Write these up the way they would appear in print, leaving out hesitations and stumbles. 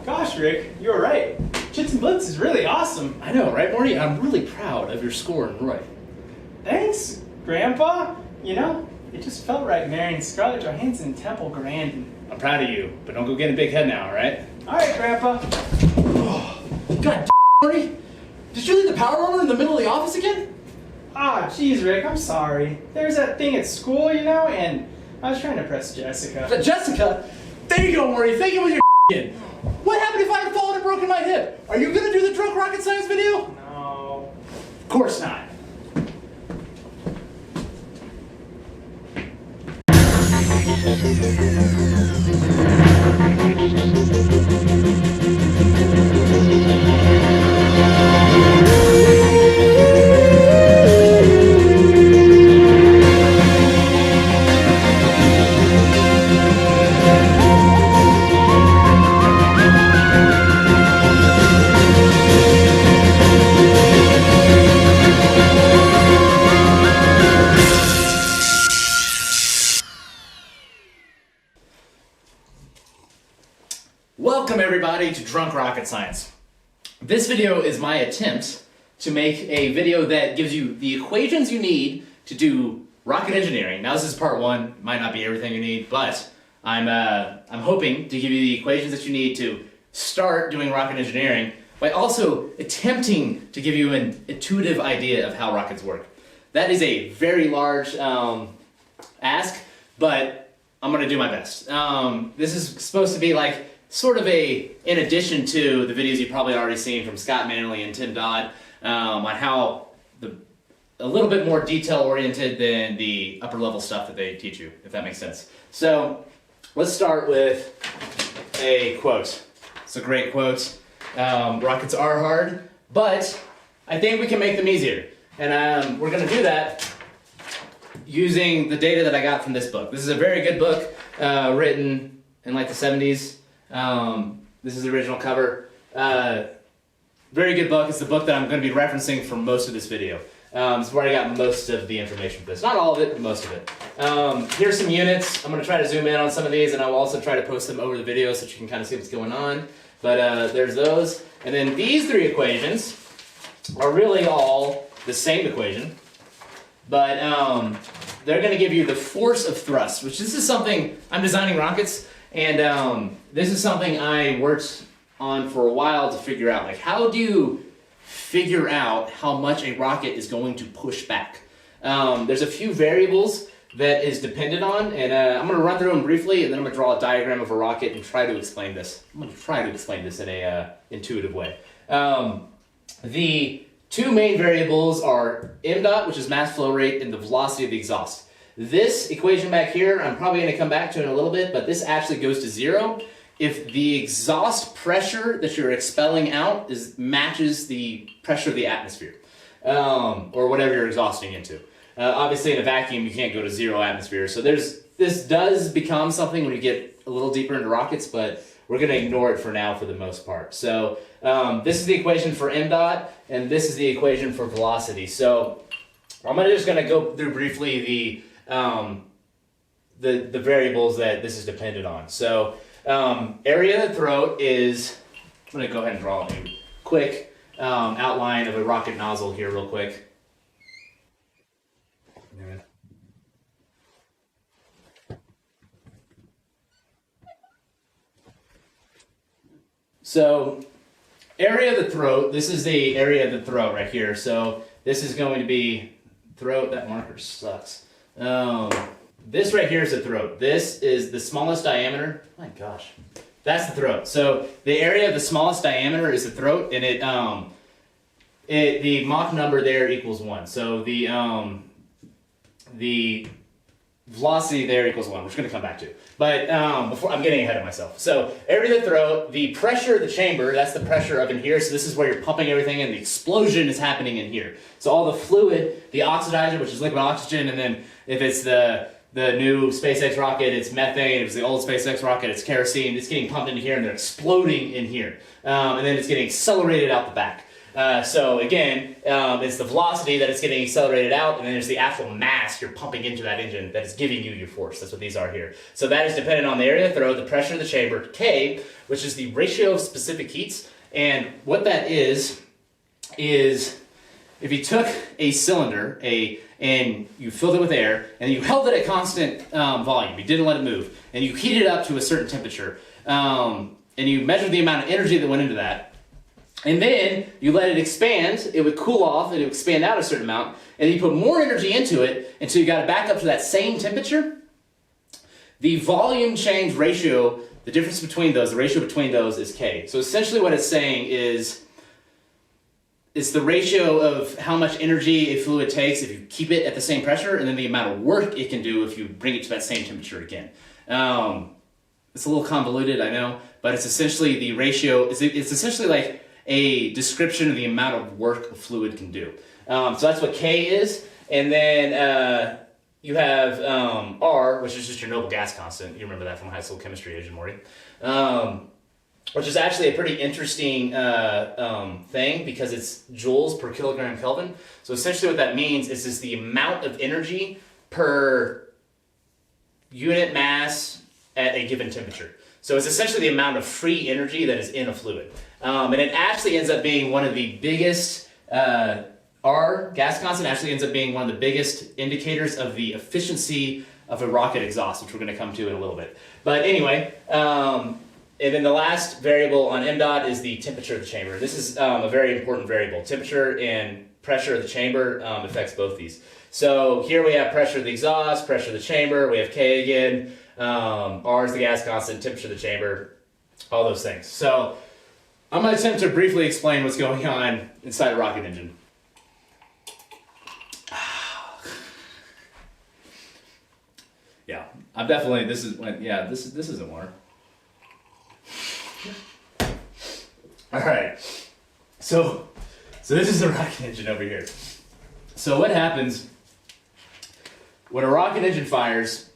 Gosh, Rick, you were right. Chits and Blitz is really awesome. I know, right, Morty? I'm really proud of your score in Roy. Thanks, Grandpa. You know, it just felt right marrying Scarlett Johansson and Temple Grandin. I'm proud of you, but don't go get a big head now, alright? Alright, Grandpa. God, Morty! Did you leave the power on in the middle of the office again? Ah, jeez, Rick, I'm sorry. There's that thing at school, you know, and I was trying to press Jessica. Jessica? There you go, Morty. Thank you with your in. What happened if I had fallen and broken my hip? Are you gonna do the drunk rocket science video? No. Of course not. Welcome everybody to Drunk Rocket Science. This video is my attempt to make a video that gives you the equations you need to do rocket engineering. Now this is part one, might not be everything you need, but I'm hoping to give you the equations that you need to start doing rocket engineering by also attempting to give you an intuitive idea of how rockets work. That is a very large ask, but I'm gonna do my best. This is supposed to be like sort of in addition to the videos you've probably already seen from Scott Manley and Tim Dodd on how a little bit more detail-oriented than the upper-level stuff that they teach you, if that makes sense. So let's start with a quote. It's a great quote. Rockets are hard, but I think we can make them easier. And we're going to do that using the data that I got from this book. This is a very good book written in like the 70s. This is the original cover. Very good book. It's the book that I'm going to be referencing for most of this video. It's where I got most of the information for this. Not all of it, but most of it. Here's some units. I'm going to try to zoom in on some of these, and I'll also try to post them over the video so that you can kind of see what's going on. But there's those. And then these three equations are really all the same equation, but they're going to give you the force of thrust, which this is something, I'm designing rockets, and this is something I worked on for a while to figure out. Like, how do you figure out how much a rocket is going to push back? There's a few variables that is dependent on, and I'm going to run through them briefly, and then I'm going to draw a diagram of a rocket and try to explain this. I'm going to try to explain this in a intuitive way. The two main variables are m-dot, which is mass flow rate, and the velocity of the exhaust. This equation back here, I'm probably going to come back to in a little bit, but this actually goes to zero if the exhaust pressure that you're expelling out matches the pressure of the atmosphere, or whatever you're exhausting into. Obviously in a vacuum you can't go to zero atmosphere, so this does become something when you get a little deeper into rockets, but we're going to ignore it for now for the most part. So this is the equation for m-dot, and this is the equation for velocity. So I'm just going to go through briefly the variables that this is dependent on. So area of the throat is, I'm going to go ahead and draw a quick outline of a rocket nozzle here real quick. So area of the throat, this is the area of the throat right here. So this is going to be throat, that marker sucks. This right here is the throat. This is the smallest diameter. My gosh. That's the throat. So the area of the smallest diameter is the throat, and the Mach number there equals 1. So the velocity there equals 1, which we're going to come back to. But before, I'm getting ahead of myself. So area of the throat, the pressure of the chamber, that's the pressure up in here. So this is where you're pumping everything in. The explosion is happening in here. So all the fluid, the oxidizer, which is liquid oxygen, and then if it's the new SpaceX rocket, it's methane. If it's the old SpaceX rocket, it's kerosene. It's getting pumped into here, and they're exploding in here. And then it's getting accelerated out the back. So again, it's the velocity that it's getting accelerated out, and then there's the actual mass you're pumping into that engine that is giving you your force. That's what these are here. So that is dependent on the area of the throw, the pressure of the chamber, K, which is the ratio of specific heats. And what that is if you took a cylinder, and you filled it with air, and you held it at constant volume, you didn't let it move, and you heated it up to a certain temperature, and you measured the amount of energy that went into that, and then you let it expand, it would cool off, and it would expand out a certain amount, and you put more energy into it until you got it back up to that same temperature. The volume change ratio, the difference between those, the ratio between those is K. So essentially what it's saying is, it's the ratio of how much energy a fluid takes if you keep it at the same pressure, and then the amount of work it can do if you bring it to that same temperature again. It's a little convoluted, I know, but it's essentially the ratio, it's essentially like a description of the amount of work a fluid can do. So that's what K is, and then you have R, which is just your noble gas constant. You remember that from high school chemistry, Asian Morty. Which is actually a pretty interesting thing because it's joules per kilogram Kelvin. So essentially what that means is the amount of energy per unit mass at a given temperature. So it's essentially the amount of free energy that is in a fluid. And it actually ends up being one of the biggest, R, gas constant, actually ends up being one of the biggest indicators of the efficiency of a rocket exhaust, which we're going to come to in a little bit. But anyway, and then the last variable on MDOT is the temperature of the chamber. This is a very important variable. Temperature and pressure of the chamber affects both these. So here we have pressure of the exhaust, pressure of the chamber, we have K again, R is the gas constant, temperature of the chamber, all those things. So I'm going to attempt to briefly explain what's going on inside a rocket engine. Yeah, I'm definitely, this isn't water. All right, so this is the rocket engine over here. So what happens when a rocket engine fires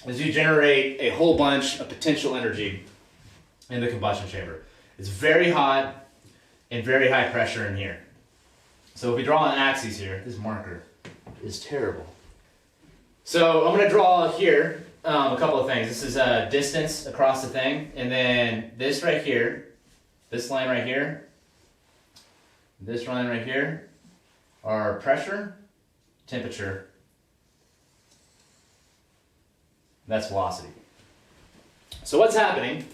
is you generate a whole bunch of potential energy in the combustion chamber. It's very hot and very high pressure in here. So if we draw an axis here, this marker is terrible. So I'm going to draw here a couple of things. This is distance across the thing, and then this right here, this line right here, this line right here are pressure, temperature, that's velocity. So what's happening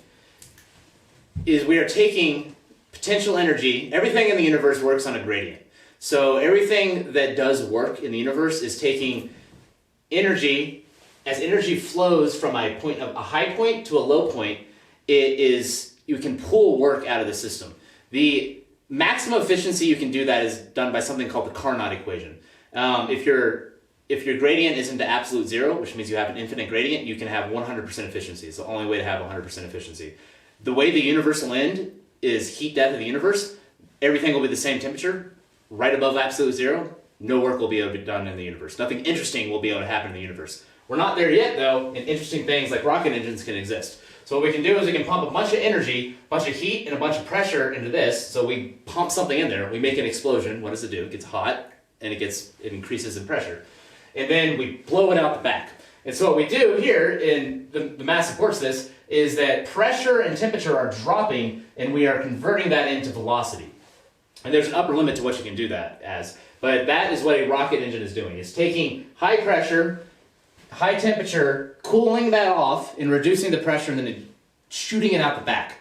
is we are taking potential energy. Everything in the universe works on a gradient. So everything that does work in the universe is taking energy. As energy flows from a high point to a low point, you can pull work out of the system. The maximum efficiency you can do that is done by something called the Carnot equation. If your gradient isn't to absolute zero, which means you have an infinite gradient, you can have 100% efficiency. It's the only way to have 100% efficiency. The way the universe will end is heat death of the universe. Everything will be the same temperature, right above absolute zero. No work will be able to be done in the universe. Nothing interesting will be able to happen in the universe. We're not there yet, though, and interesting things like rocket engines can exist. So what we can do is we can pump a bunch of energy, a bunch of heat, and a bunch of pressure into this. So we pump something in there, we make an explosion. What does it do? It gets hot, and it increases in pressure. And then we blow it out the back. And so what we do here, and the math supports this, is that pressure and temperature are dropping, and we are converting that into velocity. And there's an upper limit to what you can do that as. But that is what a rocket engine is doing. It's taking high pressure, high temperature, cooling that off, and reducing the pressure, and then shooting it out the back.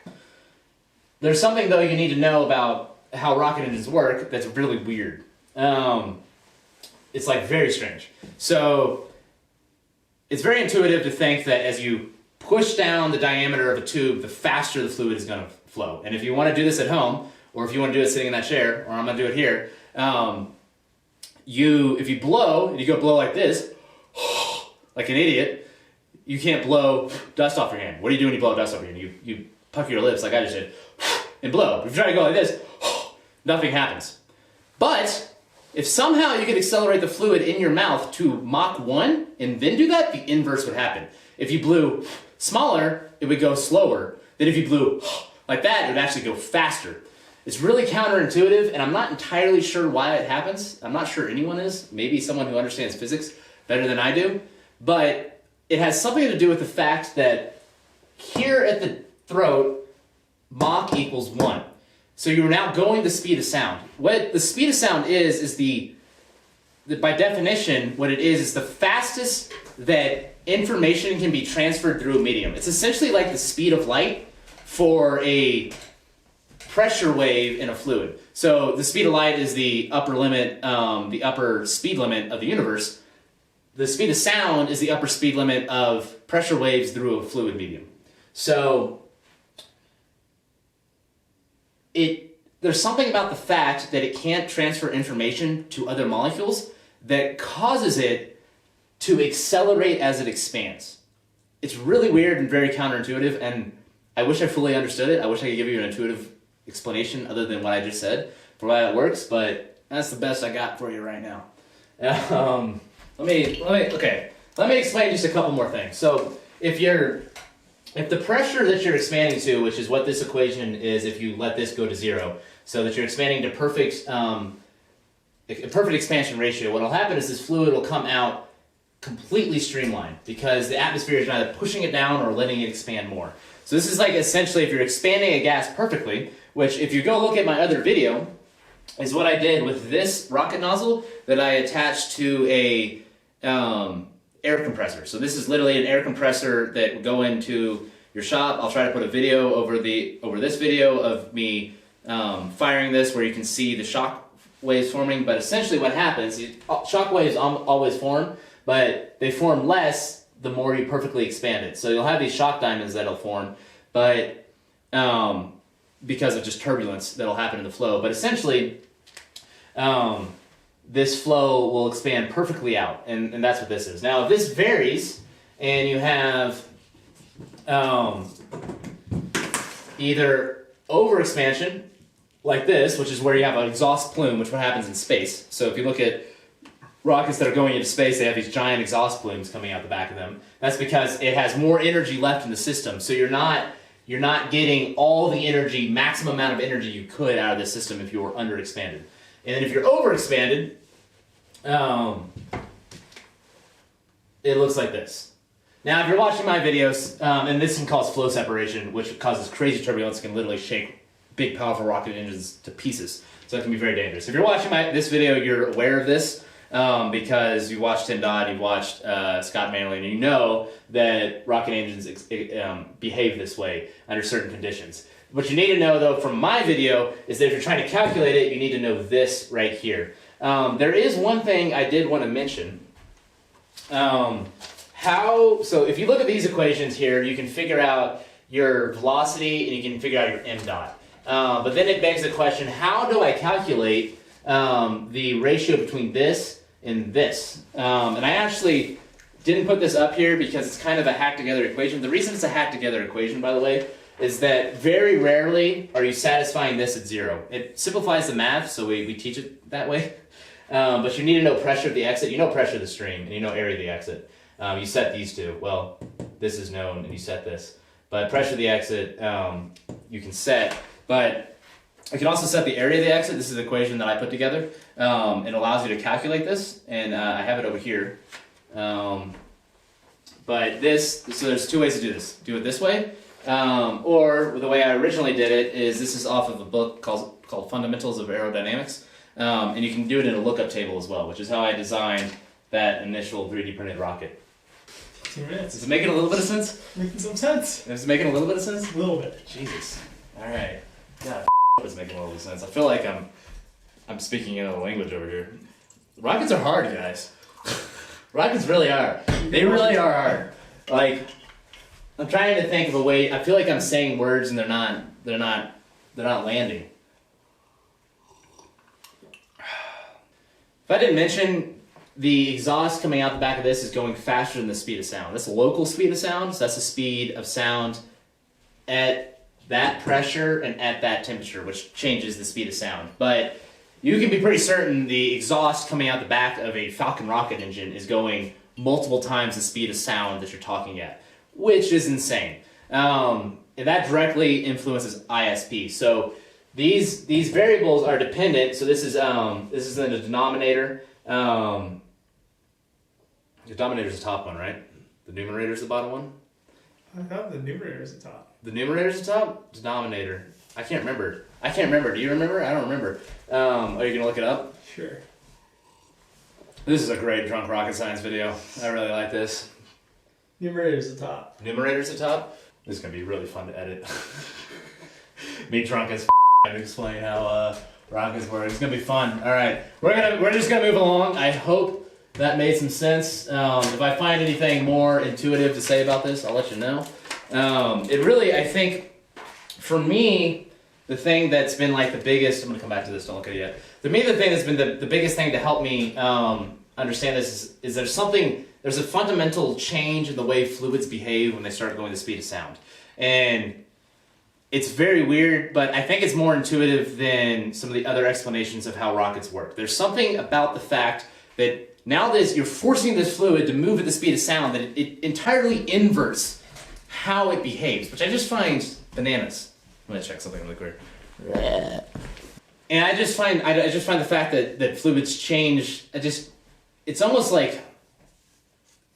There's something, though, you need to know about how rocket engines work that's really weird. It's like very strange. So it's very intuitive to think that as you push down the diameter of a tube, the faster the fluid is going to flow. And if you want to do this at home, or if you want to do it sitting in that chair, or I'm going to do it here, if you blow, and you go blow like this, like an idiot, you can't blow dust off your hand. What do you do when you blow dust off your hand? You pucker your lips like I just did, and blow. If you try to go like this, nothing happens. But if somehow you could accelerate the fluid in your mouth to Mach 1 and then do that, the inverse would happen. If you blew smaller, it would go slower. Then if you blew like that, it would actually go faster. It's really counterintuitive, and I'm not entirely sure why it happens. I'm not sure anyone is. Maybe someone who understands physics better than I do. But it has something to do with the fact that here at the throat, Mach equals 1. So you're now going the speed of sound. What the speed of sound is by definition, what it is the fastest that information can be transferred through a medium. It's essentially like the speed of light for a pressure wave in a fluid. So the speed of light is the upper limit, the upper speed limit of the universe. The speed of sound is the upper speed limit of pressure waves through a fluid medium. So there's something about the fact that it can't transfer information to other molecules that causes it to accelerate as it expands. It's really weird and very counterintuitive, and I wish I fully understood it. I wish I could give you an intuitive explanation other than what I just said for why it works, but that's the best I got for you right now. Let me explain just a couple more things. So if the pressure that you're expanding to, which is what this equation is if you let this go to 0, so that you're expanding to perfect expansion ratio, what will happen is this fluid will come out completely streamlined because the atmosphere is either pushing it down or letting it expand more. So this is like essentially if you're expanding a gas perfectly, which if you go look at my other video, is what I did with this rocket nozzle that I attached to a air compressor. So this is literally an air compressor that would go into your shop. I'll try to put a video over this video of me firing this where you can see the shock waves forming. But essentially what happens, shock waves always form, but they form less the more you perfectly expand it. So you'll have these shock diamonds that'll form, but because of just turbulence that'll happen in the flow. But essentially, this flow will expand perfectly out, and that's what this is. Now, if this varies, and you have either overexpansion, like this, which is where you have an exhaust plume, which what happens in space. So if you look at rockets that are going into space, they have these giant exhaust plumes coming out the back of them. That's because it has more energy left in the system. So you're not getting all the energy, maximum amount of energy you could out of this system if you were underexpanded. And then if you're overexpanded, it looks like this. Now, if you're watching my videos, and this can cause flow separation, which causes crazy turbulence, can literally shake big, powerful rocket engines to pieces. So it can be very dangerous. If you're watching this video, you're aware of this because you watched Tim Dodd, you've watched Scott Manley, and you know that rocket engines behave this way under certain conditions. What you need to know, though, from my video is that if you're trying to calculate it, you need to know this right here. There is one thing I did want to mention. So if you look at these equations here, you can figure out your velocity and you can figure out your m dot. But then it begs the question, how do I calculate the ratio between this and this? And I actually didn't put this up here because it's kind of a hacked together equation. The reason it's a hacked together equation, by the way, is that very rarely are you satisfying this at 0. It simplifies the math, so we teach it that way. But you need to know pressure at the exit. You know pressure of the stream, and you know area of the exit. You set these two. Well, this is known, and you set this. But pressure of the exit, you can set. But you can also set the area of the exit. This is the equation that I put together. It allows you to calculate this, and I have it over here. But so there's two ways to do this. Do it this way, or the way I originally did it is this is off of a book called Fundamentals of Aerodynamics. And you can do it in a lookup table as well, which is how I designed that initial 3D printed rocket. 2 minutes. Is it making a little bit of sense? Making some sense. Is it making a little bit of sense? A little bit. Jesus. All right. God, it's making a little bit of sense. I feel like I'm speaking another language over here. Rockets are hard, guys. Rockets really are. They really are hard. Like, I'm trying to think of a way. I feel like I'm saying words and they're not landing. If I didn't mention, the exhaust coming out the back of this is going faster than the speed of sound. That's the local speed of sound, so that's the speed of sound at that pressure and at that temperature, which changes the speed of sound. But you can be pretty certain the exhaust coming out the back of a Falcon rocket engine is going multiple times the speed of sound that you're talking at, which is insane. And that directly influences ISP. So these variables are dependent. So this is in the denominator. The denominator is the top one, right? The numerator is the bottom one. I thought the numerator is the top. The numerator is the top. Denominator. I can't remember. Do you remember? I don't remember. Are you gonna look it up? Sure. This is a great drunk rocket science video. I really like this. Numerator is the top. Numerator is the top. This is gonna be really fun to edit. Me drunk as and explain how rockets work. It's gonna be fun. All right, we're just gonna move along. I hope that made some sense. If I find anything more intuitive to say about this, I'll let you know. It really, I think, for me, the thing that's been like the biggest. I'm gonna come back to this. Don't look at it yet. To me, the thing that's been the biggest thing to help me understand this is there's a fundamental change in the way fluids behave when they start going the speed of sound. And it's very weird, but I think it's more intuitive than some of the other explanations of how rockets work. There's something about the fact that now that you're forcing this fluid to move at the speed of sound that it entirely inverts how it behaves, which I just find bananas. I'm gonna check something really quick. And I just find the fact that fluids change, it's almost like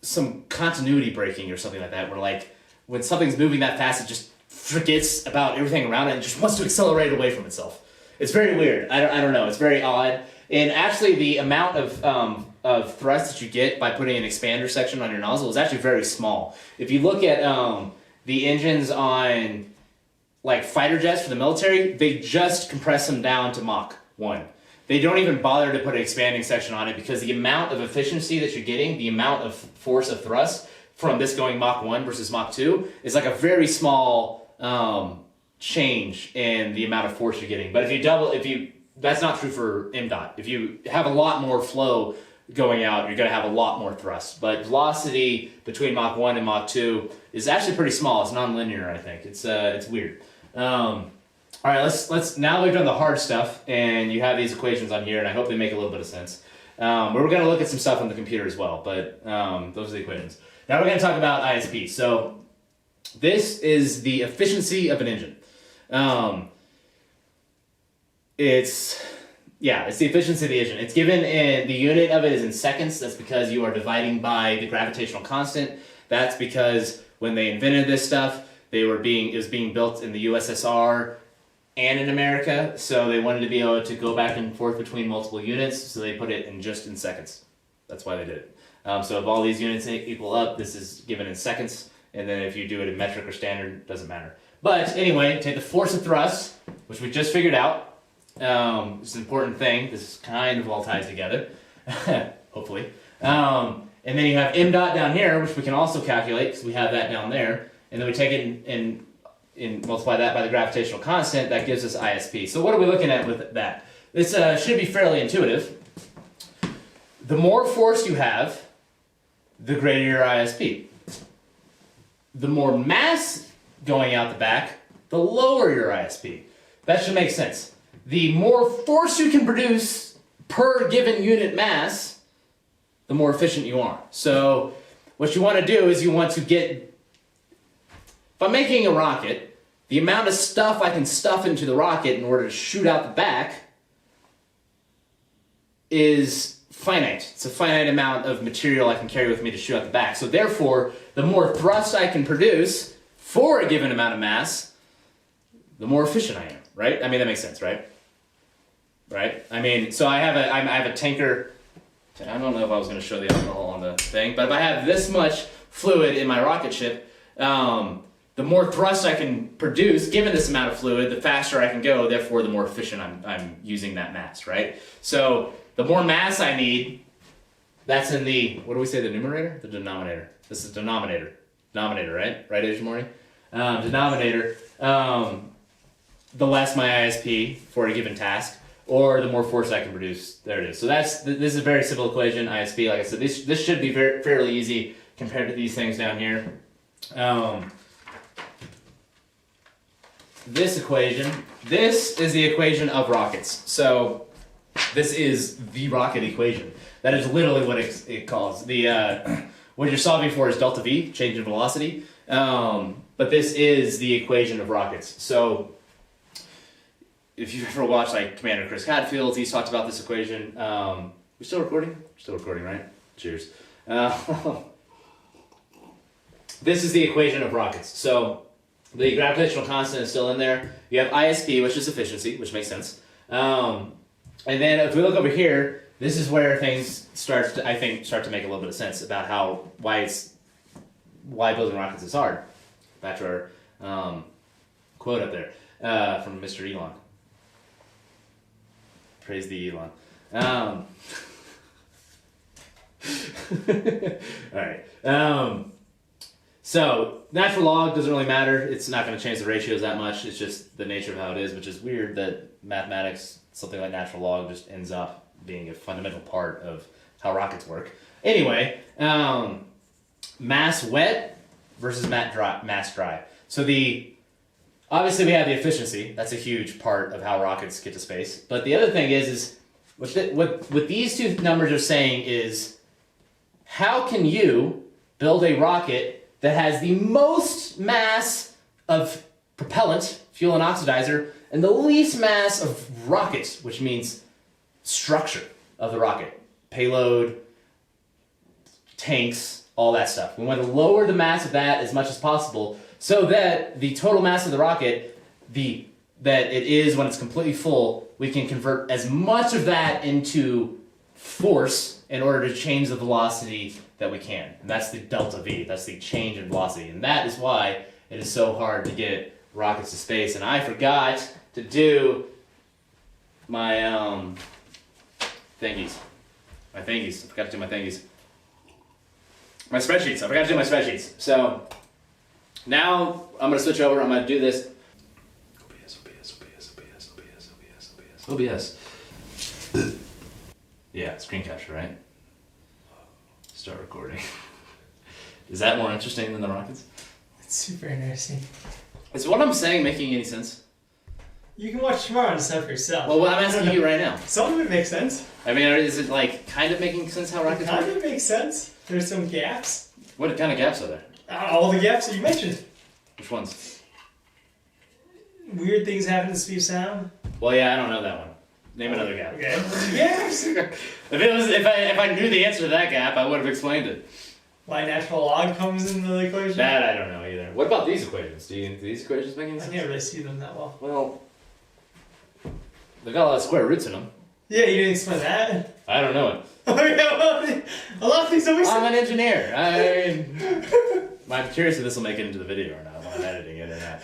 some continuity breaking or something like that, where like when something's moving that fast, it just forgets about everything around it and just wants to accelerate away from itself. It's very weird. I don't know. It's very odd. And actually, the amount of thrust that you get by putting an expander section on your nozzle is actually very small. If you look at the engines on like fighter jets for the military, they just compress them down to Mach 1. They don't even bother to put an expanding section on it because the amount of efficiency that you're getting, the amount of force of thrust from this going Mach 1 versus Mach 2 is like a very small change in the amount of force you're getting. But that's not true for MDOT. If you have a lot more flow going out, you're going to have a lot more thrust. But velocity between Mach 1 and Mach 2 is actually pretty small. It's nonlinear, I think. It's weird. All right, let's now we've done the hard stuff, and you have these equations on here, and I hope they make a little bit of sense. We're going to look at some stuff on the computer as well, but those are the equations. Now we're going to talk about ISP. So this is the efficiency of an engine. It's the efficiency of the engine. It's given in, the unit of it is in seconds. That's because you are dividing by the gravitational constant. That's because when they invented this stuff, it was being built in the USSR and in America, so they wanted to be able to go back and forth between multiple units, so they put it in just in seconds. That's why they did it. So if all these units equal up, this is given in seconds, and then if you do it in metric or standard, it doesn't matter. But anyway, take the force of thrust, which we just figured out. It's an important thing. This kind of all ties together, hopefully. And then you have m dot down here, which we can also calculate because we have that down there. And then we take it and multiply that by the gravitational constant. That gives us ISP. So what are we looking at with that? This should be fairly intuitive. The more force you have, the greater your ISP. The more mass going out the back, the lower your ISP. That should make sense. The more force you can produce per given unit mass, the more efficient you are. So what you want to do is you want to get, if I'm making a rocket, the amount of stuff I can stuff into the rocket in order to shoot out the back is finite. It's a finite amount of material I can carry with me to shoot out the back. So therefore, the more thrust I can produce for a given amount of mass, the more efficient I am, right? I mean, that makes sense, right? Right? I mean, so I have a tanker. I don't know if I was going to show the alcohol on the thing, but if I have this much fluid in my rocket ship, the more thrust I can produce, given this amount of fluid, the faster I can go, therefore the more efficient I'm using that mass, right? So the more mass I need, that's in the, what do we say, the numerator? The denominator. This is denominator. Denominator, right? Right, Asian Morning? Denominator, the less my ISP for a given task, or the more force I can produce. There it is. So this is a very simple equation, ISP. Like I said, this should be fairly easy compared to these things down here. This equation, this is the equation of rockets. So this is the rocket equation. That is literally what it calls. What you're solving for is delta V, change in velocity. But this is the equation of rockets. So if you've ever watched like Commander Chris Hadfield, he's talked about this equation. We still recording? Still recording, right? Cheers. This is the equation of rockets. So the gravitational constant is still in there. You have ISP, which is efficiency, which makes sense. And then if we look over here, this is where things start to make a little bit of sense about why building rockets is hard. Back to our quote up there from Mr. Elon. Praise the Elon. All right. So natural log doesn't really matter. It's not going to change the ratios that much. It's just the nature of how it is, which is weird that mathematics, something like natural log, just ends up being a fundamental part of how rockets work. Anyway, mass wet versus mass dry. So obviously we have the efficiency. That's a huge part of how rockets get to space. But the other thing is what these two numbers are saying is, how can you build a rocket that has the most mass of propellant, fuel and oxidizer, and the least mass of rocket, which means structure of the rocket, payload, tanks, all that stuff. We want to lower the mass of that as much as possible so that the total mass of the rocket, that it is when it's completely full, we can convert as much of that into force in order to change the velocity that we can. And that's the delta V, that's the change in velocity. And that is why it is so hard to get rockets to space. And I forgot to do my thingies. I forgot to do my thingies. My spreadsheets. I forgot to do my spreadsheets. So now I'm going to switch over. I'm going to do this. OBS. Yeah, screen capture, right? Start recording. Is that more interesting than the rockets? It's super interesting. Is what I'm saying making any sense? You can watch tomorrow and decide for yourself. Well, I'm asking you right now. Some of it makes sense. I mean, is it like kind of making sense how rockets work? Kind of makes sense. There's some gaps. What kind of gaps are there? All the gaps that you mentioned. Which ones? Weird things happen at the speed of sound. Well, yeah, I don't know that one. Name another gap. Okay. Gaps. If I knew the answer to that gap, I would have explained it. Why natural log comes into the equation? That I don't know either. What about these equations? Do these equations make any sense? I can't really see them that well. Well, they've got a lot of square roots in them. Yeah, you didn't explain that. I don't know it. A lot of things always. I'm an engineer. I'm curious if this will make it into the video or not while I'm editing it or not.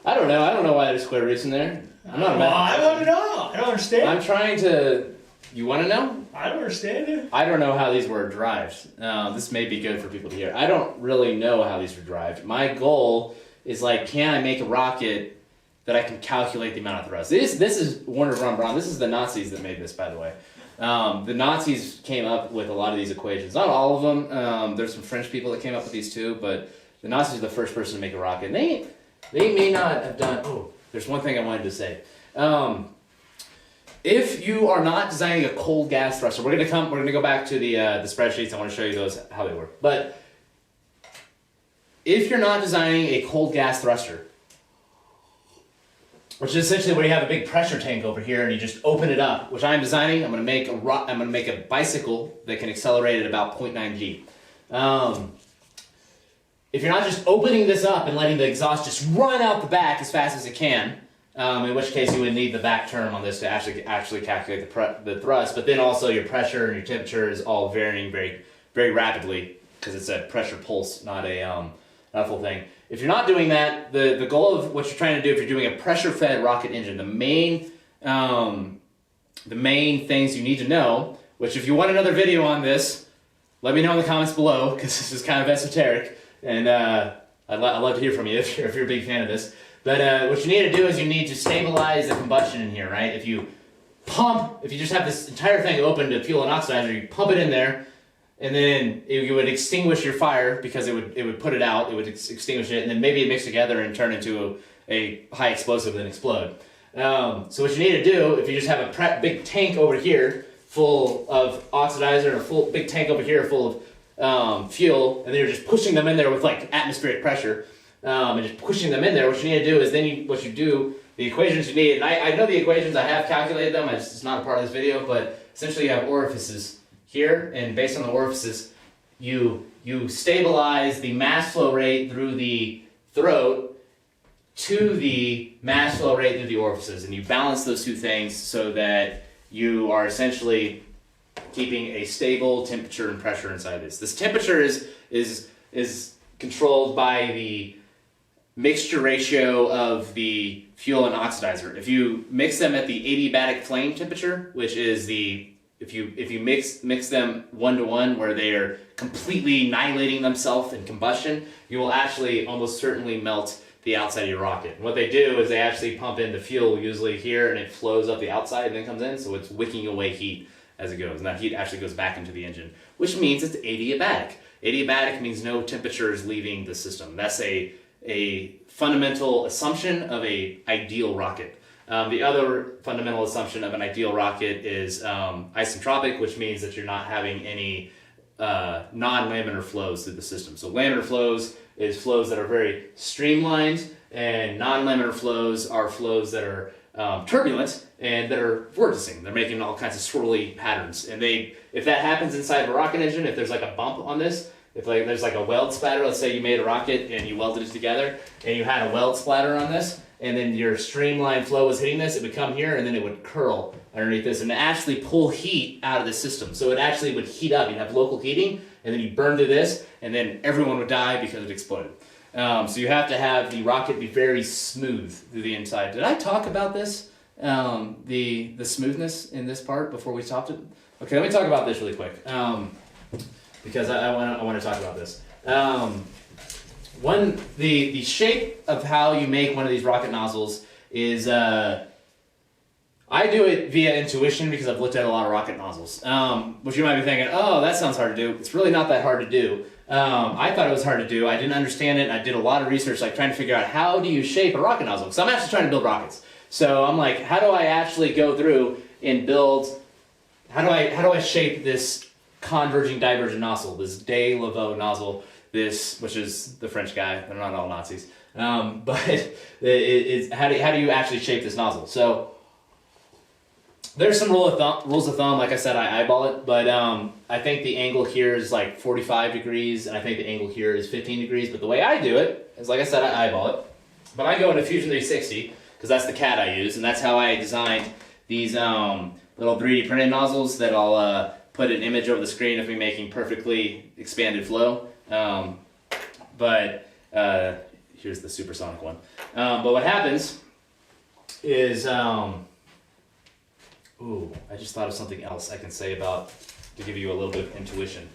I don't know. I don't know why there's square roots in there. I'm not a Well, I want to know. I don't understand. I'm trying to. You want to know? I don't understand it. I don't know how these were derived. This may be good for people to hear. I don't really know how these were derived. My goal is can I make a rocket that I can calculate the amount of thrust? This is Werner von Braun. This is the Nazis that made this, by the way. The Nazis came up with a lot of these equations. Not all of them. There's some French people that came up with these too, but the Nazis are the first person to make a rocket. And they may not have done. Oh, there's one thing I wanted to say. If you are not designing a cold gas thruster, we're gonna go back to the spreadsheets. I want to show you how they work. But if you're not designing a cold gas thruster, which is essentially where you have a big pressure tank over here and you just open it up, which I'm designing, I'm gonna make a bicycle that can accelerate at about 0.9 G. If you're not just opening this up and letting the exhaust just run out the back as fast as it can, in which case you would need the back term on this to actually calculate the thrust, but then also your pressure and your temperature is all varying very, very rapidly because it's a pressure pulse, not a full thing. If you're not doing that, the goal of what you're trying to do if you're doing a pressure-fed rocket engine, the main things you need to know, which if you want another video on this, let me know in the comments below because this is kind of esoteric, and I'd love to hear from you if you're a big fan of this. But what you need to do is you need to stabilize the combustion in here, right? If you just have this entire thing open to fuel and oxidizer, you pump it in there, and then you would extinguish your fire because it would put it out, it would extinguish it, and then maybe it mix together and turn into a high explosive and explode. So what you need to do, if you just have a big tank over here full of oxidizer and a big tank over here full of fuel, and then you're just pushing them in there with atmospheric pressure, and just pushing them in there. What you need to do is the equations you need, and I know the equations, I have calculated them, it's not a part of this video, but essentially you have orifices here, and based on the orifices, you stabilize the mass flow rate through the throat to the mass flow rate through the orifices, and you balance those two things so that you are essentially keeping a stable temperature and pressure inside this. This temperature is controlled by the mixture ratio of the fuel and oxidizer. If you mix them at the adiabatic flame temperature, which is if you mix them 1-to-1 where they are completely annihilating themselves in combustion, you will actually almost certainly melt the outside of your rocket. And what they do is they actually pump in the fuel usually here, and it flows up the outside and then comes in, so it's wicking away heat as it goes. And that heat actually goes back into the engine, which means it's adiabatic. Adiabatic means no temperature is leaving the system. That's a fundamental assumption of an ideal rocket. The other fundamental assumption of an ideal rocket is isentropic, which means that you're not having any non-laminar flows through the system. So laminar flows is flows that are very streamlined, and non-laminar flows are flows that are turbulent and that are vorticing. They're making all kinds of swirly patterns. And if that happens inside of a rocket engine, if there's like a bump on this, if there's like a weld splatter, let's say you made a rocket and you welded it together and you had a weld splatter on this, and then your streamlined flow was hitting this, it would come here and then it would curl underneath this and actually pull heat out of the system. So it actually would heat up. You'd have local heating, and then you burn through this, and then everyone would die because it exploded. So you have to have the rocket be very smooth through the inside. Did I talk about this? The smoothness in this part before we stopped it? Okay, let me talk about this really quick. Because I want to talk about this. The shape of how you make one of these rocket nozzles is, I do it via intuition because I've looked at a lot of rocket nozzles. Which you might be thinking, oh, that sounds hard to do. It's really not that hard to do. I thought it was hard to do. I didn't understand it. I did a lot of research, like trying to figure out how do you shape a rocket nozzle. Because I'm actually trying to build rockets. So I'm like, how do I actually go through and build? How do I shape this converging divergent nozzle, this de Laveau nozzle, which is the French guy, they're not all Nazis, but how do you actually shape this nozzle? So there's some rules of thumb, like I said, I eyeball it, but I think the angle here is like 45 degrees, and I think the angle here is 15 degrees, but the way I do it is, like I said, I eyeball it, but I go into Fusion 360, because that's the CAD I use, and that's how I designed these little 3D printed nozzles that I'll put an image over the screen of me making perfectly expanded flow. But here's the supersonic one. But what happens is, ooh, I just thought of something else I can say to give you a little bit of intuition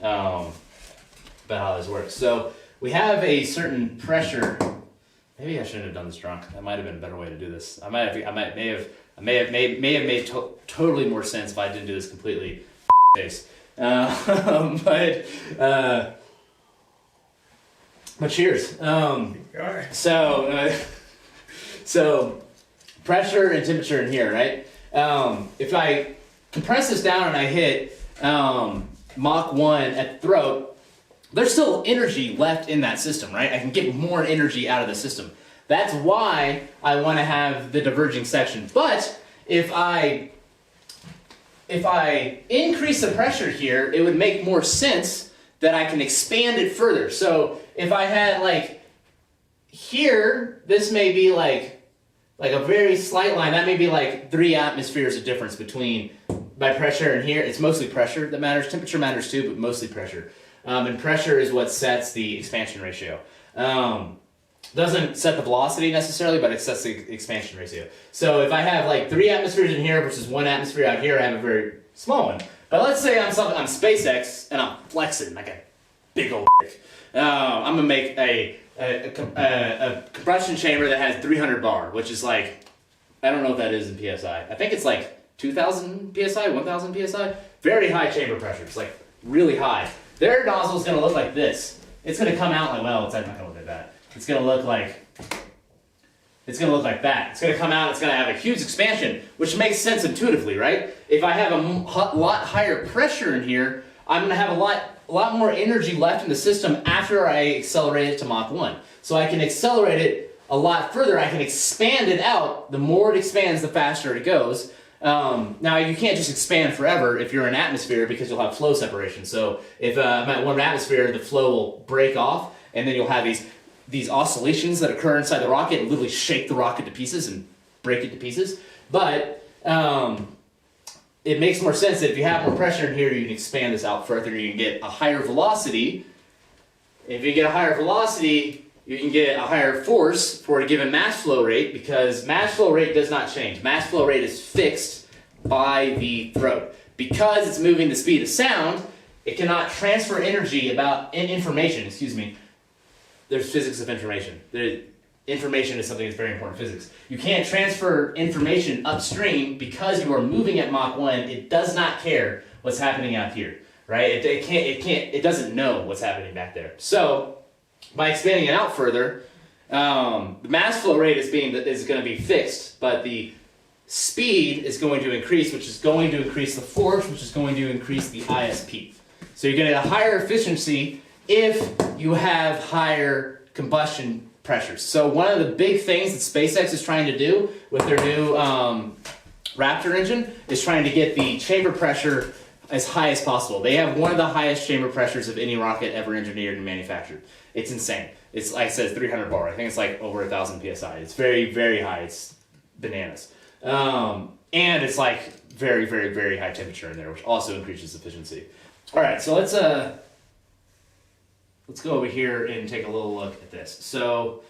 about how this works. So we have a certain pressure. Maybe I shouldn't have done this drunk. That might have been a better way to do this. I may have made totally more sense if I didn't do this completely. Face. But cheers. So pressure and temperature in here, right? If I compress this down and I hit Mach 1 at the throat, there's still energy left in that system, right? I can get more energy out of the system. That's why I want to have the diverging section. But if I increase the pressure here, it would make more sense that I can expand it further. So if I had like here, this may be like a very slight line. That may be like 3 atmospheres of difference between my pressure and here. It's mostly pressure that matters. Temperature matters too, but mostly pressure. And pressure is what sets the expansion ratio. Doesn't set the velocity necessarily, but it sets the expansion ratio. So if I have like 3 atmospheres in here versus 1 atmosphere out here, I have a very small one. But let's say I'm SpaceX and I'm flexing like a big old dick. I'm gonna make a compression chamber that has 300 bar, which is like, I don't know what that is in PSI. I think it's like 2,000 PSI, 1,000 PSI. Very high chamber pressure. It's like really high. Their nozzle is gonna look like this. It's gonna come out like, well, it's not gonna look like that. It's gonna look like that. It's gonna come out, it's gonna have a huge expansion, which makes sense intuitively, right? If I have a lot higher pressure in here, I'm gonna have a lot a lot more energy left in the system after I accelerate it to Mach 1. So I can accelerate it a lot further. I can expand it out. The more it expands, the faster it goes. Now you can't just expand forever if you're in atmosphere because you'll have flow separation. So if I'm at 1 atmosphere, the flow will break off, and then you'll have these oscillations that occur inside the rocket and literally shake the rocket to pieces and break it to pieces. But it makes more sense that if you have more pressure in here, you can expand this out further. You can get a higher velocity. If you get a higher velocity, you can get a higher force for a given mass flow rate, because mass flow rate does not change. Mass flow rate is fixed by the throat. Because it's moving the speed of sound, it cannot transfer energy information, excuse me. There's physics of information. Information is something that's very important in physics. You can't transfer information upstream because you are moving at Mach 1. It does not care what's happening out here, right? It doesn't know what's happening back there. So by expanding it out further, the mass flow rate is going to be fixed, but the speed is going to increase, which is going to increase the force, which is going to increase the ISP. So you're going to get a higher efficiency if you have higher combustion pressures. So one of the big things that SpaceX is trying to do with their new Raptor engine is trying to get the chamber pressure as high as possible. They have one of the highest chamber pressures of any rocket ever engineered and manufactured. It's insane. It's like I said, 300 bar. I think it's like over 1,000 psi. It's very, very high. It's bananas. And it's like very, very, very high temperature in there, which also increases efficiency. All right, so let's go over here and take a little look at this. So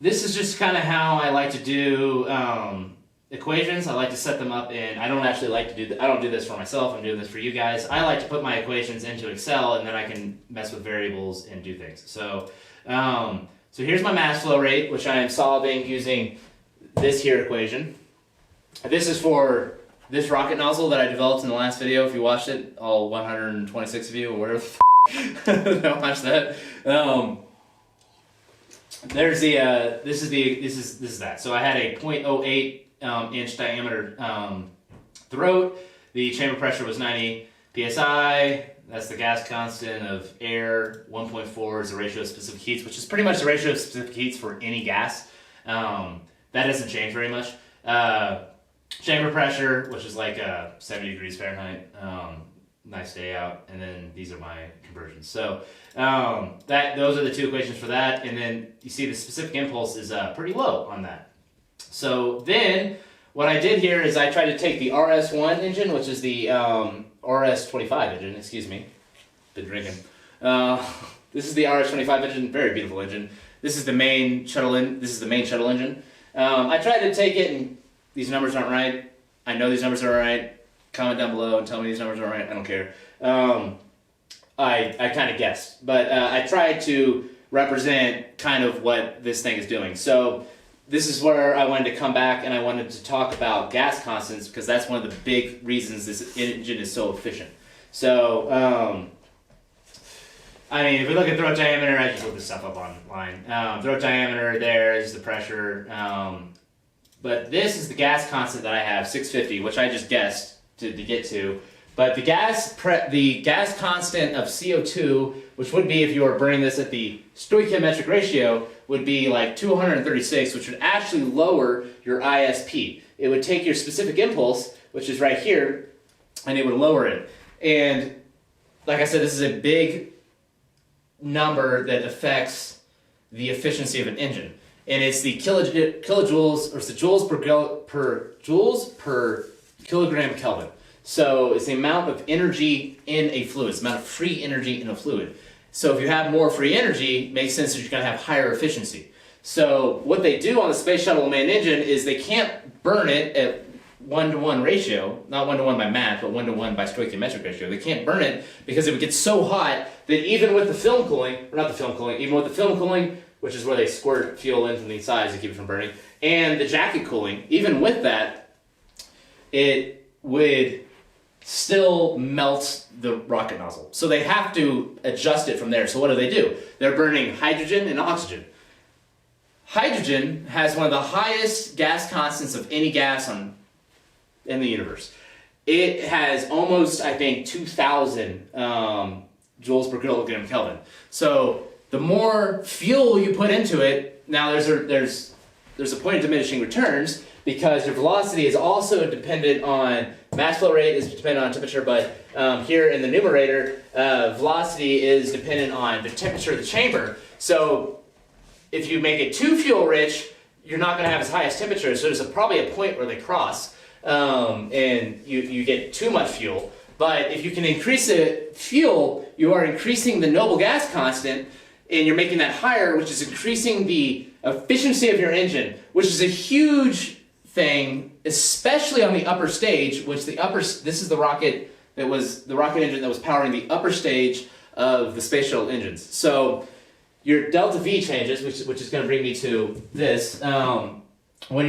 this is just kind of how I like to do equations. I like to set them up in, I don't actually like to do, I don't do this for myself, I'm doing this for you guys. I like to put my equations into Excel, and then I can mess with variables and do things. So, so here's my mass flow rate, which I am solving using this here equation. This is for this rocket nozzle that I developed in the last video. If you watched it, all 126 of you, or whatever the don't watch that. There's the this is that. So I had a 0.08 inch diameter throat. The chamber pressure was 90 psi. That's the gas constant of air. 1.4 is the ratio of specific heats, which is pretty much the ratio of specific heats for any gas. That doesn't change very much. Chamber pressure, which is like 70 degrees Fahrenheit. Nice day out. And then these are my conversions. So those are the two equations for that. And then you see the specific impulse is pretty low on that. So then what I did here is I tried to take the RS1 engine, which is the RS25 engine, excuse me. Been drinking. This is the RS25 engine, very beautiful engine. This is the main shuttle engine. I tried to take it, and these numbers aren't right. I know these numbers are right. Comment down below and tell me these numbers are right. I don't care. I kind of guessed, but I tried to represent kind of what this thing is doing. So this is where I wanted to come back, and I wanted to talk about gas constants, because that's one of the big reasons this engine is so efficient. So I mean, if we look at throat diameter, I just looked this stuff up online. Throat diameter, there is the pressure. But this is the gas constant that I have, 650, which I just guessed to get to. But the gas constant of CO2, which would be, if you were burning this at the stoichiometric ratio, would be like 236, which would actually lower your ISP. It would take your specific impulse, which is right here, and it would lower it. And like I said, this is a big number that affects the efficiency of an engine. And it's the kilojoules, or it's the joules per kilogram Kelvin. So it's the amount of energy in a fluid. It's the amount of free energy in a fluid. So if you have more free energy, it makes sense that you're going to have higher efficiency. So what they do on the Space Shuttle main engine is they can't burn it at 1-to-1 ratio, not 1-to-1 by math, but 1-to-1 by stoichiometric ratio. They can't burn it because it would get so hot that even with the film cooling, or not the film cooling, even with the film cooling, which is where they squirt fuel in from the sides to keep it from burning, and the jacket cooling, even with that, it would still melt the rocket nozzle. So they have to adjust it from there. So what do? They're burning hydrogen and oxygen. Hydrogen has one of the highest gas constants of any gas in the universe. it has almost, I think, 2,000 joules per kilogram Kelvin. So the more fuel you put into it, now there's a point of diminishing returns because your velocity is also dependent on mass flow rate is dependent on temperature, but here in the numerator, velocity is dependent on the temperature of the chamber. So if you make it too fuel rich, you're not going to have as high as temperature. So there's probably a point where they cross, and you get too much fuel. But if you can increase the fuel, you are increasing the noble gas constant, and you're making that higher, which is increasing the efficiency of your engine, which is a huge thing, especially on the upper stage, which this is the rocket engine that was powering the upper stage of the space shuttle engines. So your delta V changes, which is going to bring me to this. When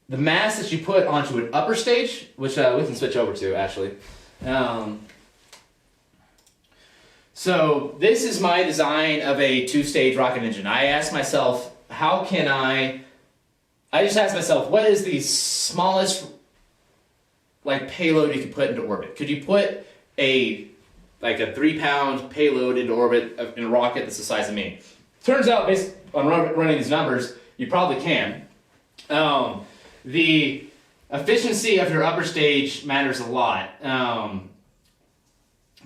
the mass that you put onto an upper stage, which we can switch over to actually. So this is my design of a two-stage rocket engine. I asked myself, I just asked myself, what is the smallest payload you could put into orbit? Could you put a 3-pound payload into orbit in a rocket that's the size of me? Turns out, based on running these numbers, you probably can. The efficiency of your upper stage matters a lot.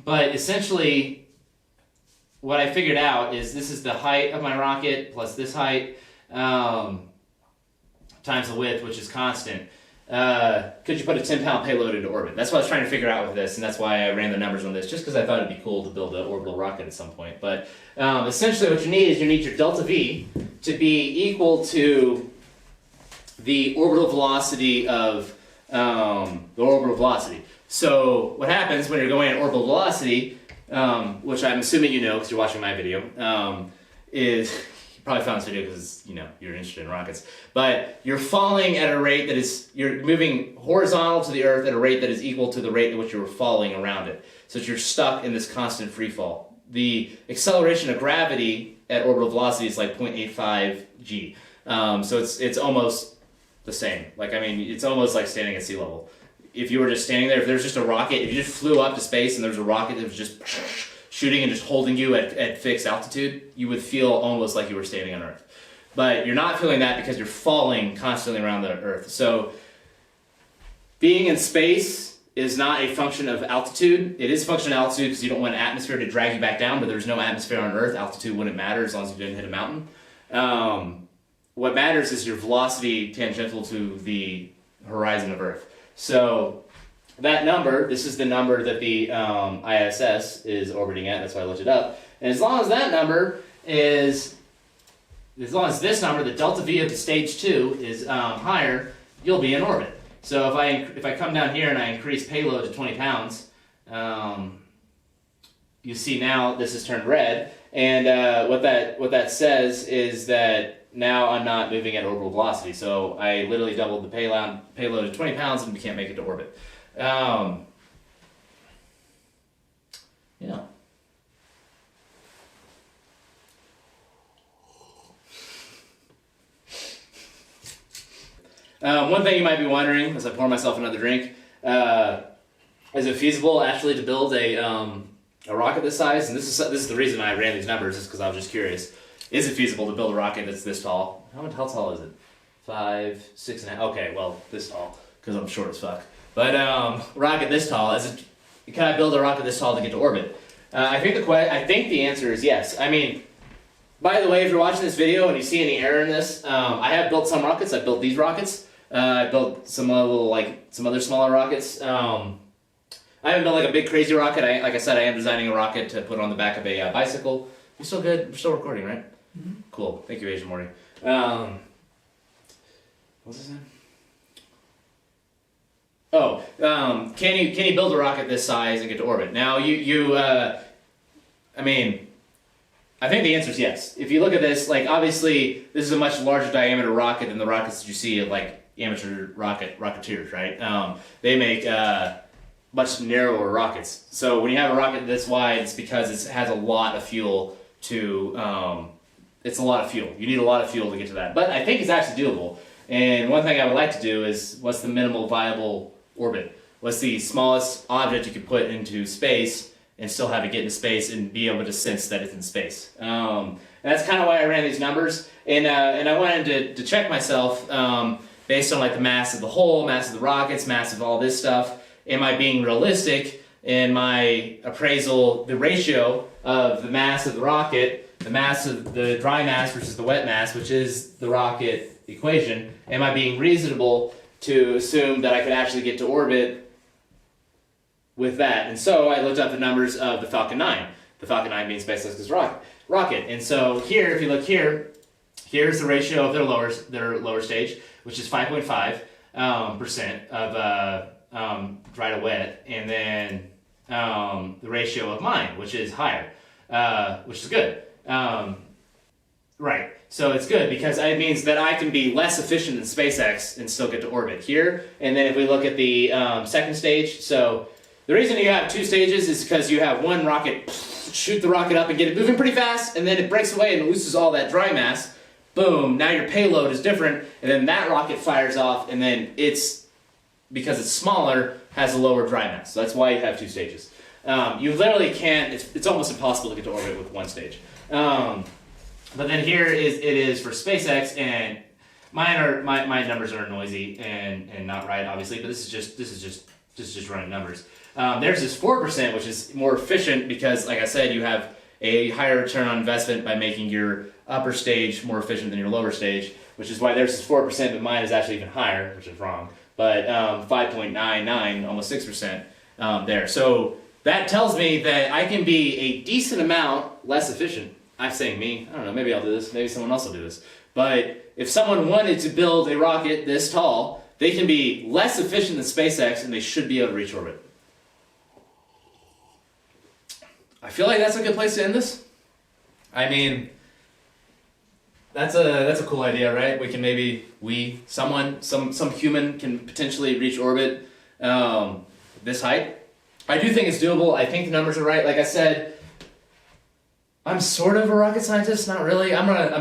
But essentially, what I figured out is this is the height of my rocket plus this height times the width, which is constant. Could you put a 10-pound payload into orbit? That's what I was trying to figure out with this, and that's why I ran the numbers on this, just because I thought it'd be cool to build an orbital rocket at some point. But essentially what you need is your delta V to be equal to the orbital velocity of So what happens when you're going at orbital velocity, which I'm assuming you know because you're watching my video, is you probably found this video because you're interested in rockets. But you're falling at a rate you're moving horizontal to the Earth at a rate that is equal to the rate at which you were falling around it. So that you're stuck in this constant free fall. The acceleration of gravity at orbital velocity is like 0.85 g. So it's almost the same. It's almost like standing at sea level. If you were just standing there, if there's just a rocket, if you just flew up to space and there was a rocket that was just shooting and just holding you at fixed altitude, you would feel almost like you were standing on Earth. But you're not feeling that because you're falling constantly around the Earth. So being in space is not a function of altitude. It is a function of altitude because you don't want atmosphere to drag you back down, but there's no atmosphere on Earth. Altitude wouldn't matter as long as you didn't hit a mountain. What matters is your velocity tangential to the horizon of Earth. So that number, this is the number that the ISS is orbiting at. That's why I looked it up. And as long as this number, the delta V of the stage 2 is higher, you'll be in orbit. So if I come down here and I increase payload to 20 pounds, you see now this has turned red. And what that says is that now I'm not moving at orbital velocity. So I literally doubled the payload to 20 pounds and we can't make it to orbit. Yeah. One thing you might be wondering as I pour myself another drink, is it feasible actually to build a rocket this size? And this is the reason I ran these numbers, is because I was just curious. Is it feasible to build a rocket that's this tall? How tall is it? 5, 6.5. Okay, well, this tall because I'm short as fuck. But rocket this tall, can I build a rocket this tall to get to orbit? I think the answer is yes. By the way, if you're watching this video and you see any error in this, I have built some rockets. I built these rockets. I built some other smaller rockets. I haven't built a big crazy rocket. Like I said, I am designing a rocket to put on the back of a bicycle. We're still good. We're still recording, right? Mm-hmm. Cool. Thank you, Asian Morty. What's his name? Oh, can you build a rocket this size and get to orbit? Now, I think the answer is yes. If you look at this, obviously, this is a much larger diameter rocket than the rockets that you see at, amateur rocketeers, right? They make much narrower rockets. So when you have a rocket this wide, it's because it has a lot of fuel it's a lot of fuel. You need a lot of fuel to get to that. But I think it's actually doable. And one thing I would like to do is, what's the minimal viable orbit? what's the smallest object you could put into space and still have it get into space and be able to sense that it's in space. And that's kind of why I ran these numbers, and I wanted to check myself based on like the mass of the hole, mass of the rockets, mass of all this stuff. Am I being realistic in my appraisal, the ratio of the mass of the rocket, the mass of the dry mass versus the wet mass, which is the rocket equation? Am I being reasonable to assume that I could actually get to orbit with that? And so I looked up the numbers of the Falcon 9. The Falcon 9 being SpaceX's rocket. And so here, if you look here, here's the ratio of their lower stage, which is 5.5% of dry to wet, and then the ratio of mine, which is higher, which is good. Right. So it's good because it means that I can be less efficient than SpaceX and still get to orbit here. And then if we look at the second stage, so the reason you have two stages is because you have one rocket shoot the rocket up and get it moving pretty fast, and then it breaks away and loses all that dry mass. Boom, now your payload is different, and then that rocket fires off, and then it's, because it's smaller, has a lower dry mass. So that's why you have two stages. You literally can't, it's almost impossible to get to orbit with one stage. But then here it is for SpaceX, and my numbers are noisy and not right, obviously, but this is just running numbers. Theirs is 4%, which is more efficient because, like I said, you have a higher return on investment by making your upper stage more efficient than your lower stage, which is why theirs is 4%, but mine is actually even higher, which is wrong. But 5.99, almost 6% there. So that tells me that I can be a decent amount less efficient. I'm saying me. I don't know, maybe I'll do this. Maybe someone else will do this. But if someone wanted to build a rocket this tall, they can be less efficient than SpaceX, and they should be able to reach orbit. I feel like that's a good place to end this. I mean, that's a cool idea, right? We can maybe, some human can potentially reach orbit this height. I do think it's doable. I think the numbers are right. Like I said, I'm sort of a rocket scientist, not really. I'm not a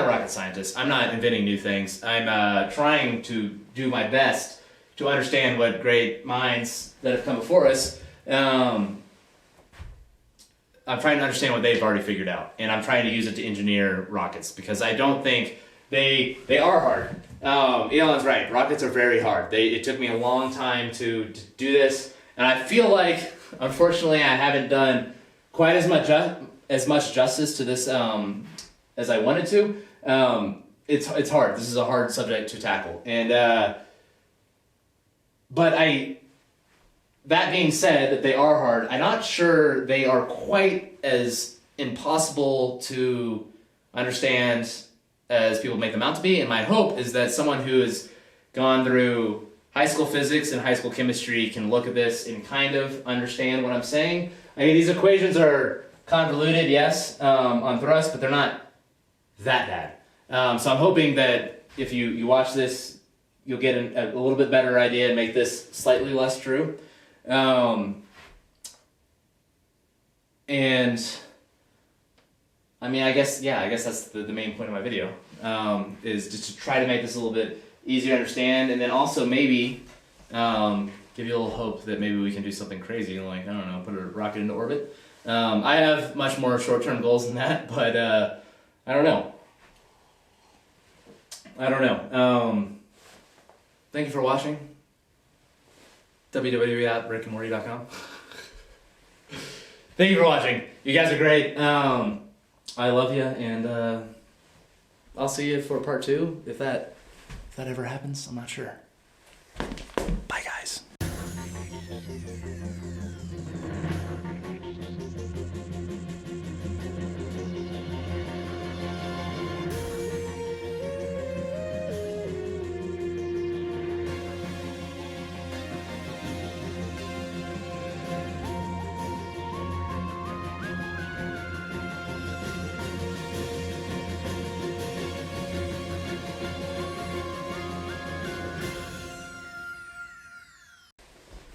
rocket scientist. I'm not inventing new things. I'm trying to do my best to understand what great minds that have come before us. I'm trying to understand what they've already figured out, and I'm trying to use it to engineer rockets because I don't think they are hard. Elon's right. Rockets are very hard. It took me a long time to do this, and I feel like, unfortunately, I haven't done quite as much justice to this as I wanted to. It's hard. This is a hard subject to tackle, and that being said, that they are hard, I'm not sure they are quite as impossible to understand as people make them out to be. And my hope is that someone who has gone through high school physics and high school chemistry can look at this and kind of understand what I'm saying. I mean, these equations are convoluted, yes, on thrust, but they're not that bad. So I'm hoping that if you watch this, you'll get a little bit better idea and make this slightly less true. And I mean, I guess that's the main point of my video, is just to try to make this a little bit easier to understand, and then also maybe give you a little hope that maybe we can do something crazy, like, I don't know, put a rocket into orbit. I have much more short-term goals than that, but I don't know. Thank you for watching. www.rickandmorty.com. Thank you for watching. You guys are great. I love you, and I'll see you for part 2 if that ever happens. I'm not sure. Bye, guys.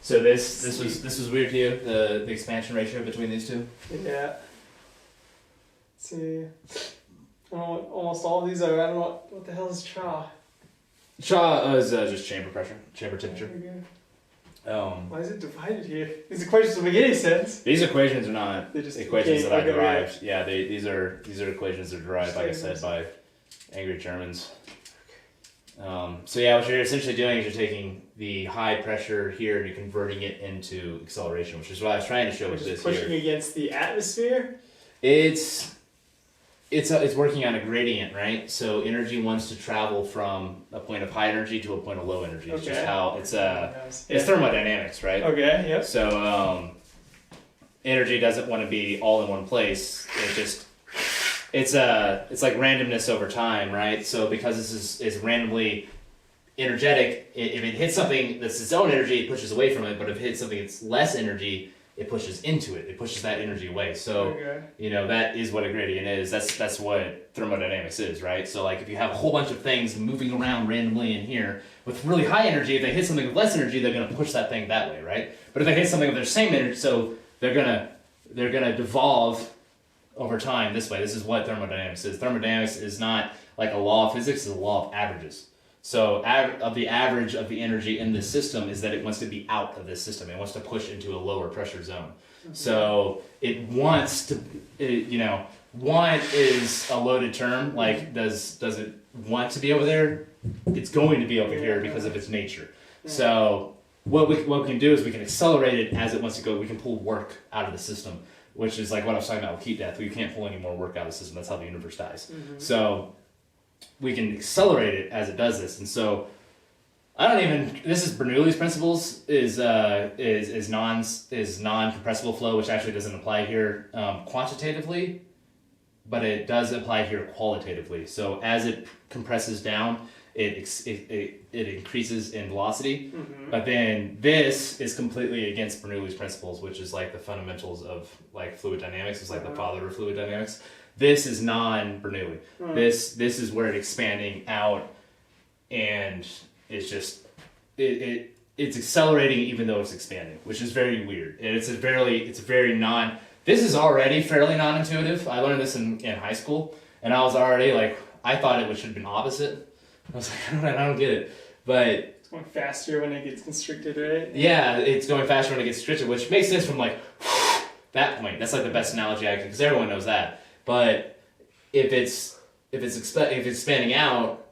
So this was weird to you, the expansion ratio between these two? Yeah. Let's see. Almost all of these are, I don't know, what the hell is CHA? CHA is just chamber pressure, chamber temperature. Why is it divided here? These equations don't make any sense. These equations are not They just equations that I okay, derived. Yeah, these are equations that are derived, like I said, by angry Germans. So yeah, what you're essentially doing is you're taking the high pressure here and you're converting it into acceleration, which is what I was trying to show with this here. Pushing against the atmosphere? It's working on a gradient, right? So energy wants to travel from a point of high energy to a point of low energy. It's just how it's thermodynamics, right? Okay, yep. So energy doesn't want to be all in one place. It's like randomness over time, right? So because this is randomly energetic, if it hits something that's its own energy, it pushes away from it. But if it hits something that's less energy, it pushes into it. It pushes that energy away. So that is what a gradient is. That's what thermodynamics is, right? So like if you have a whole bunch of things moving around randomly in here with really high energy, if they hit something with less energy, they're gonna push that thing that way, right? But if they hit something with their same energy, so they're gonna devolve over time this way. This is what thermodynamics is. Thermodynamics is not like a law of physics, it's a law of averages. So the average of the energy in this system is that it wants to be out of this system. It wants to push into a lower pressure zone. Mm-hmm. So it wants to, want is a loaded term. Like, does it want to be over there? It's going to be over here because of its nature. Yeah. So what we can do is we can accelerate it as it wants to go. We can pull work out of the system, which is like what I was talking about with heat death. We can't pull any more work out of the system. That's how the universe dies. Mm-hmm. So we can accelerate it as it does this. And so this is Bernoulli's principles is non-compressible flow, which actually doesn't apply here quantitatively, but it does apply here qualitatively. So as it compresses down, it increases in velocity, but then this is completely against Bernoulli's principles, which is like the fundamentals of like fluid dynamics. It's like the father of fluid dynamics. This is non-Bernoulli. This is where it's expanding out, and it's just it's accelerating even though it's expanding, which is very weird. And it's very non. This is already fairly non-intuitive. I learned this in high school, and I was already like, I thought it should have been opposite. I was like, I don't get it, but it's going faster when it gets constricted, right? Yeah, it's going faster when it gets constricted, which makes sense from like that point. That's like the best analogy I can, because everyone knows that. But if it's expanding out,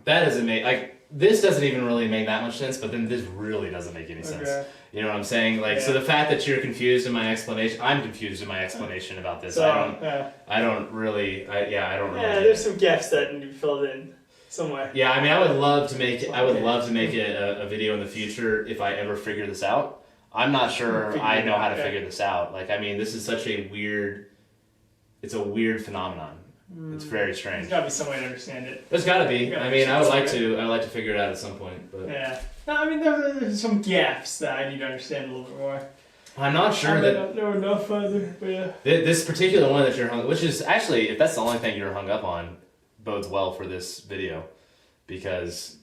that doesn't make this doesn't even really make that much sense. But then this really doesn't make any sense. You know what I'm saying? Like, so the fact that you're confused in my explanation, I'm confused in my explanation about this. So, I don't really. There's some gaps that need to be filled in somewhere. Yeah, I mean, I would love to make it. I would love to make it a video in the future if I ever figure this out. I'm not sure I know how to figure this out. Like, I mean, this is such a weird. It's a weird phenomenon. It's very strange. There's got to be some way to understand it. There's got to be. I mean, I would like to figure it out at some point. But yeah. No, I mean, there's some gaps that I need to understand a little bit more. I'm not sure I don't know enough either, but yeah. This particular one that you're which is actually, if that's the only thing you're hung up on, bodes well for this video, because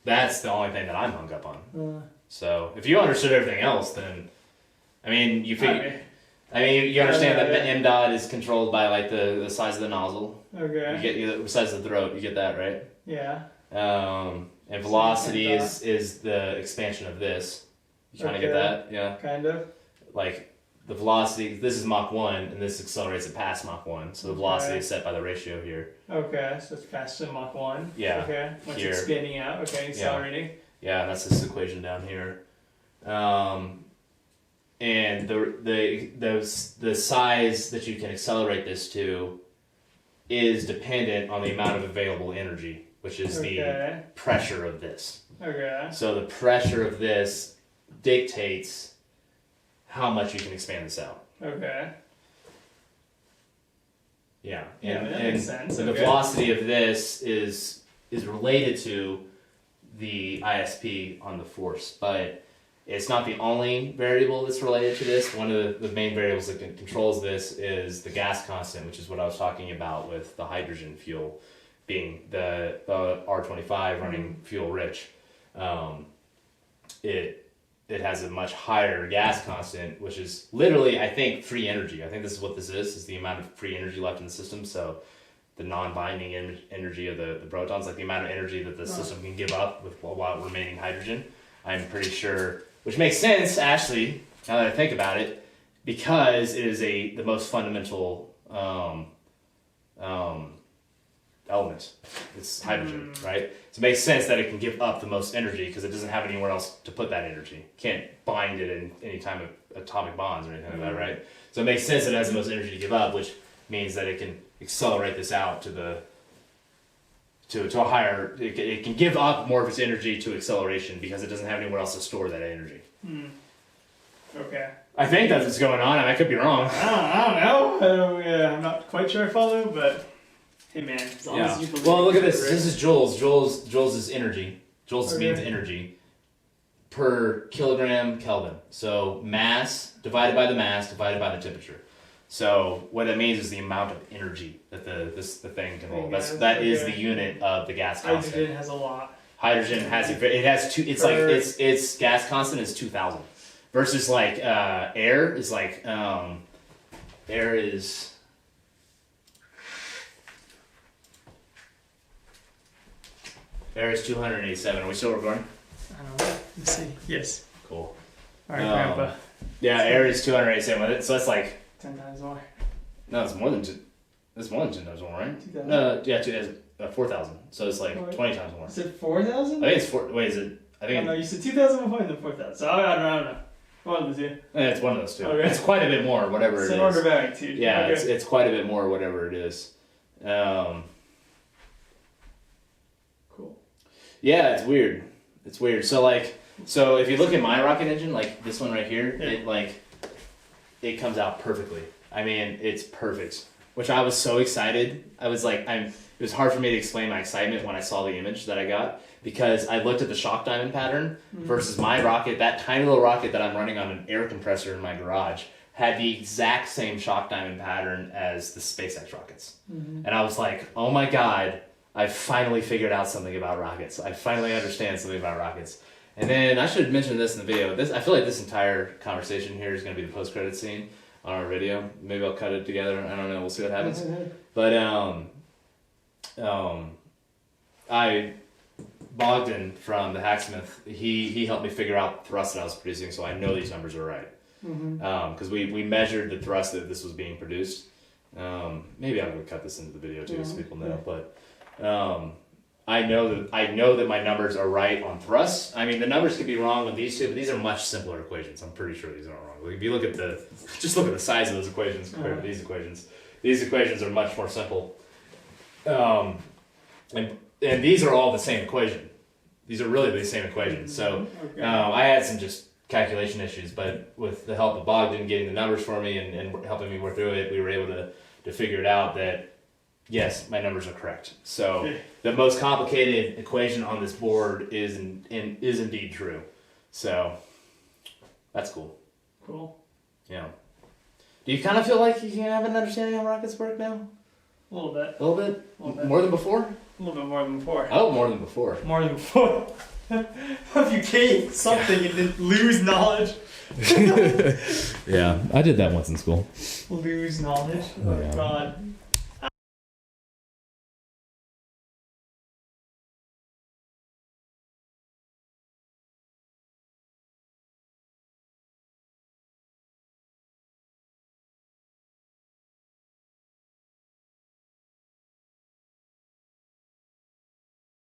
that's the only thing that I'm hung up on. So if you understood everything else, then I mean, you understand that the M dot is controlled by like the size of the nozzle. Okay. You get the size of the throat. You get that, right? Yeah. And velocity is the expansion of this. You kind of get that, yeah. Kind of. Like the velocity. This is Mach 1, and this accelerates it past Mach 1. So the velocity is set by the ratio here. Okay, so it's faster than Mach 1. Yeah. Okay. Once it's spinning out. Okay, accelerating. Yeah, and that's this equation down here. And the size that you can accelerate this to is dependent on the amount of available energy, which is the pressure of this. Okay. So the pressure of this dictates how much you can expand this out. Okay. Yeah. And that makes sense. The velocity of this is related to the ISP on the force, but it's not the only variable that's related to this. One of the main variables that controls this is the gas constant, which is what I was talking about with the hydrogen fuel being the R25 running fuel rich. It has a much higher gas constant, which is literally, I think, free energy. I think this is what this is the amount of free energy left in the system. So the non-binding energy of the protons, like the amount of energy that the system can give up with while remaining hydrogen. I'm pretty sure which makes sense, actually, now that I think about it, because it is the most fundamental element. It's hydrogen, right? So it makes sense that it can give up the most energy because it doesn't have anywhere else to put that energy. Can't bind it in any time of atomic bonds or anything like that, right? So it makes sense that it has the most energy to give up, which means that it can accelerate this out to a higher. It can give up more of its energy to acceleration because it doesn't have anywhere else to store that energy. Okay. I think that's what's going on. I could be wrong. I don't know. Yeah, I'm not quite sure I follow, but hey, man, as long as you believe. Well, look at this. This is joules. Joules is energy. Joules means energy per kilogram Kelvin. So mass divided by the mass divided by the temperature. So what that means is the amount of energy that the thing can hold. That is the unit of the gas constant. Hydrogen has a lot. Hydrogen has two. It's like its gas constant is 2,000 versus like air is like air is. Air is 287. Are we still recording? I don't know. Let's see. Yes. Cool. All right, Grandpa. Yeah, air is 287. So that's like 10 times more. no, it's more than 10 times more, right? 2,000. No, yeah, 4,000. So it's like 20 times more. You said 4,000? I think it's four. Wait, is it? I think no, you said 2,000 before and then 4,000. So I don't know. One of the two. it's one of those two. Okay. It's quite a bit more, whatever It's it an is. order of magnitude. Yeah, Okay. it's quite a bit more, whatever it is. Cool. Yeah, it's weird. It's weird. So if you look at my rocket engine, like this one right here, it comes out perfectly. I mean, it's perfect. Which I was so excited. I was like, it was hard for me to explain my excitement when I saw the image that I got because I looked at the shock diamond pattern versus my rocket. That tiny little rocket that I'm running on an air compressor in my garage had the exact same shock diamond pattern as the SpaceX rockets. And I was like, oh my God, I finally figured out something about rockets. I finally understand something about rockets. And then I should mention this in the video. I feel like this entire conversation here is going to be the post-credits scene on our video. Maybe I'll cut it together. I don't know. We'll see what happens. But Bogdan from the Hacksmith, he helped me figure out the thrust that I was producing, so I know these numbers are right. Because we measured the thrust that this was being produced. Maybe I'm going to cut this into the video too, so people know. But I know that my numbers are right on thrust. I mean, the numbers could be wrong with these two, but these are much simpler equations. I'm pretty sure these aren't wrong. Like if you look at the size of those equations compared to these equations are much more simple. And these are all the same equation. These are really the same equation. So I had some just calculation issues, but with the help of Bogdan getting the numbers for me and helping me work through it, we were able to figure it out that yes, my numbers are correct. So the most complicated equation on this board is indeed true. So that's cool. Cool. Yeah. Do you kind of feel like you can have an understanding how rockets work now? A little bit. A little bit? More than before? A little bit more than before. Oh, more than before. More than before. If you gain something and then lose knowledge. Yeah, I did that once in school. Lose knowledge. Oh, yeah. God.